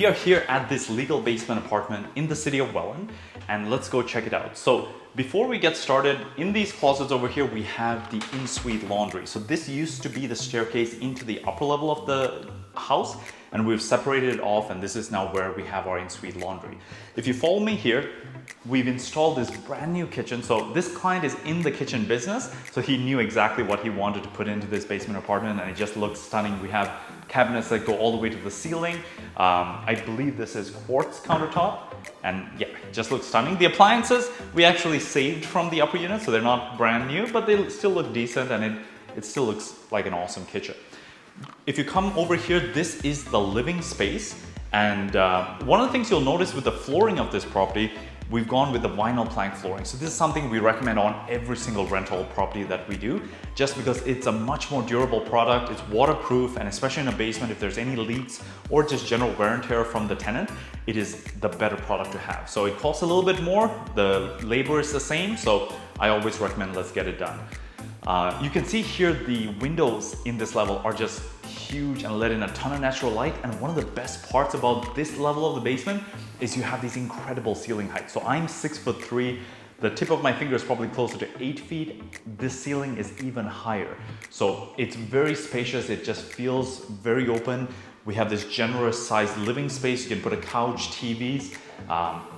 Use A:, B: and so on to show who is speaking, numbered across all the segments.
A: are here at this legal basement apartment in the city of Welland, and let's go check it out. So before we get started, in these closets over here, we have the in-suite laundry. So this used to be the staircase into the upper level of the house, and we've separated it off, and this is now where we have our in-suite laundry. If you follow me here, we've installed this brand new kitchen. So this client is in the kitchen business, so he knew exactly what he wanted to put into this basement apartment, and it just looks stunning. We have cabinets that go all the way to the ceiling. I believe this is quartz countertop, and yeah, it just looks stunning. The appliances we actually saved from the upper unit, so they're not brand new, but they still look decent, and it still looks like an awesome kitchen. If you come over here, this is the living space, and one of the things you'll notice with the flooring of this property, we've gone with the vinyl plank flooring. So this is something we recommend on every single rental property that we do, just because it's a much more durable product, it's waterproof, and especially in a basement, if there's any leaks or just general wear and tear from the tenant, it is the better product to have. So it costs a little bit more, the labor is the same, so I always recommend let's get it done. You can see here the windows in this level are just huge and let in a ton of natural light, and one of the best parts about this level of the basement is you have these incredible ceiling heights. So I'm 6'3", the tip of my finger is probably closer to 8 feet. This ceiling is even higher. So it's very spacious, it just feels very open. We have this generous sized living space, you can put a couch, TVs,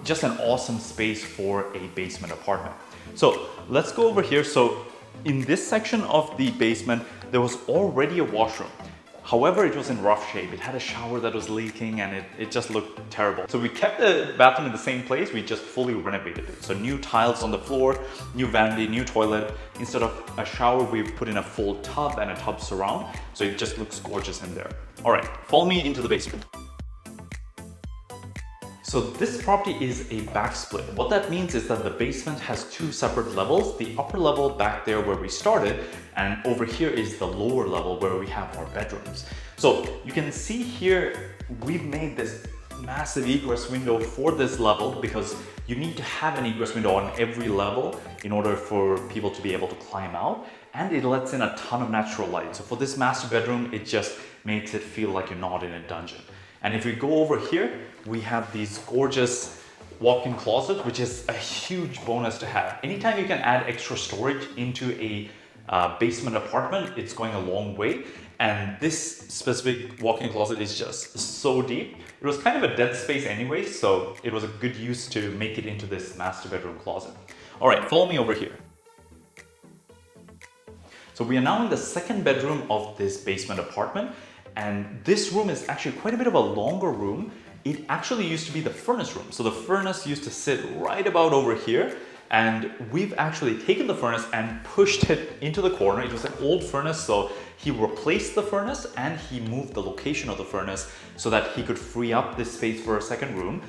A: just an awesome space for a basement apartment. So let's go over here. So in this section of the basement, there was already a washroom. However, it was in rough shape. It had a shower that was leaking, and it just looked terrible. So we kept the bathroom in the same place, we just fully renovated it. So new tiles on the floor, new vanity, new toilet. Instead of a shower, we've put in a full tub and a tub surround. So it just looks gorgeous in there. All right, follow me into the basement. So this property is a backsplit. What that means is that the basement has two separate levels. The upper level back there where we started, and over here is the lower level where we have our bedrooms. So you can see here, we've made this massive egress window for this level because you need to have an egress window on every level in order for people to be able to climb out, and it lets in a ton of natural light. So for this master bedroom, it just makes it feel like you're not in a dungeon. And if we go over here, we have these gorgeous walk-in closets, which is a huge bonus to have. Anytime you can add extra storage into a basement apartment, it's going a long way. And this specific walk-in closet is just so deep. It was kind of a dead space anyway, so it was a good use to make it into this master bedroom closet. All right, follow me over here. So we are now in the second bedroom of this basement apartment. And this room is actually quite a bit of a longer room. It actually used to be the furnace room. So the furnace used to sit right about over here, and we've actually taken the furnace and pushed it into the corner. It was an old furnace, so he replaced the furnace and he moved the location of the furnace so that he could free up this space for a second room.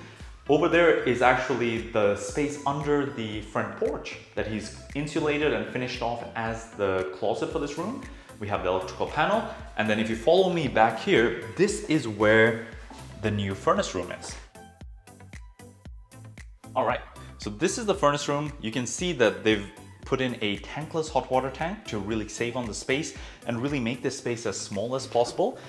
A: Over there is actually the space under the front porch that he's insulated and finished off as the closet for this room. We have the electrical panel, and then if you follow me back here, this is where the new furnace room is. All right, so this is the furnace room. You can see that they've put in a tankless hot water tank to really save on the space and really make this space as small as possible.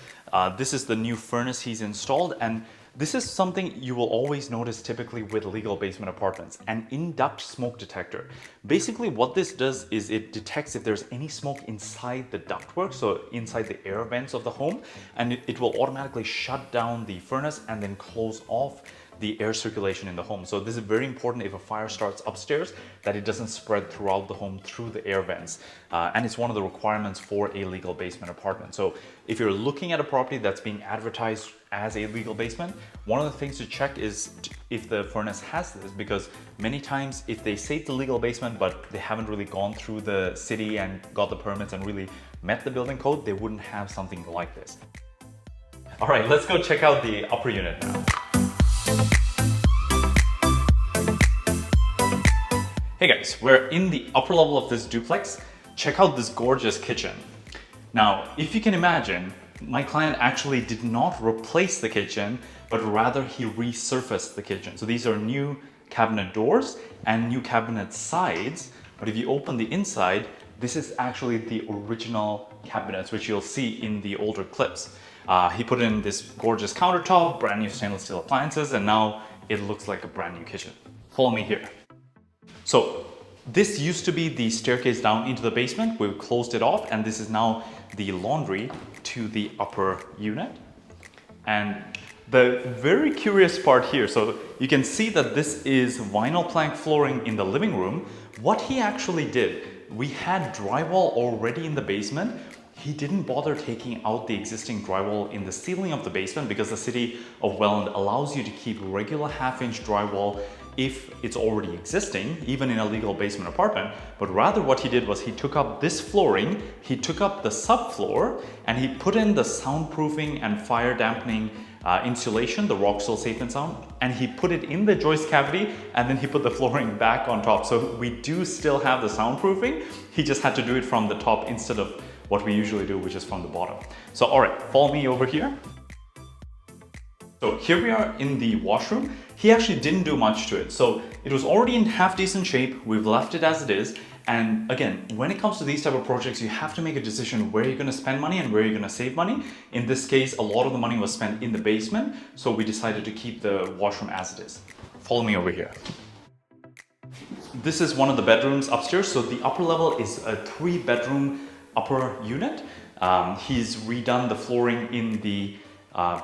A: This is the new furnace he's installed, and this is something you will always notice typically with legal basement apartments, an INDUCT smoke detector. Basically what this does is it detects if there's any smoke inside the ductwork, so inside the air vents of the home, and it will automatically shut down the furnace and then close off the air circulation in the home. So this is very important if a fire starts upstairs, that it doesn't spread throughout the home through the air vents. And it's one of the requirements for a legal basement apartment. So if you're looking at a property that's being advertised as a legal basement, one of the things to check is if the furnace has this, because many times if they say it's a legal basement but they haven't really gone through the city and got the permits and really met the building code, they wouldn't have something like this. All right, let's go check out the upper unit now. Hey guys, we're in the upper level of this duplex. Check out this gorgeous kitchen. Now, if you can imagine, my client actually did not replace the kitchen, but rather he resurfaced the kitchen. So these are new cabinet doors and new cabinet sides. But if you open the inside, this is actually the original cabinets, which you'll see in the older clips. He put in this gorgeous countertop, brand new stainless steel appliances, and now it looks like a brand new kitchen. Follow me here. So this used to be the staircase down into the basement. We've closed it off, and this is now the laundry to the upper unit. And the very curious part here, so you can see that this is vinyl plank flooring in the living room. What he actually did, we had drywall already in the basement. He didn't bother taking out the existing drywall in the ceiling of the basement because the city of Welland allows you to keep regular half-inch drywall if it's already existing, even in a legal basement apartment. But rather what he did was he took up this flooring, he took up the subfloor, and he put in the soundproofing and fire dampening insulation, the Rockstall Safe and Sound, and he put it in the joist cavity, and then he put the flooring back on top. So we do still have the soundproofing. He just had to do it from the top instead of what we usually do, which is from the bottom. So all right, follow me over here. So here we are in the washroom. He actually didn't do much to it. So it was already in half decent shape. We've left it as it is. And again, when it comes to these type of projects, you have to make a decision where you're going to spend money and where you're going to save money. In this case, a lot of the money was spent in the basement. So we decided to keep the washroom as it is. Follow me over here. This is one of the bedrooms upstairs. So the upper level is a 3-bedroom upper unit. He's redone the flooring in the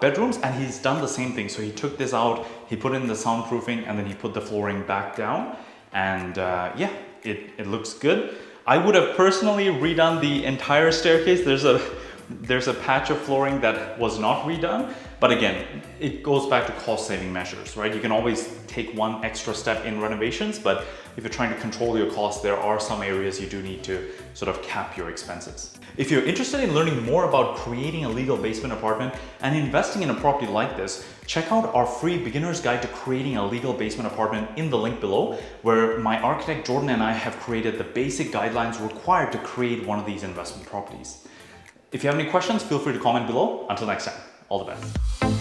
A: bedrooms, and he's done the same thing. So he took this out, he put in the soundproofing, and then he put the flooring back down. And yeah, it looks good. I would have personally redone the entire staircase. There's a patch of flooring that was not redone, but again, it goes back to cost-saving measures, right? You can always take one extra step in renovations, but if you're trying to control your costs, there are some areas you do need to sort of cap your expenses. If you're interested in learning more about creating a legal basement apartment and investing in a property like this, check out our free beginner's guide to creating a legal basement apartment in the link below, where my architect Jordan and I have created the basic guidelines required to create one of these investment properties. If you have any questions, feel free to comment below. Until next time, all the best.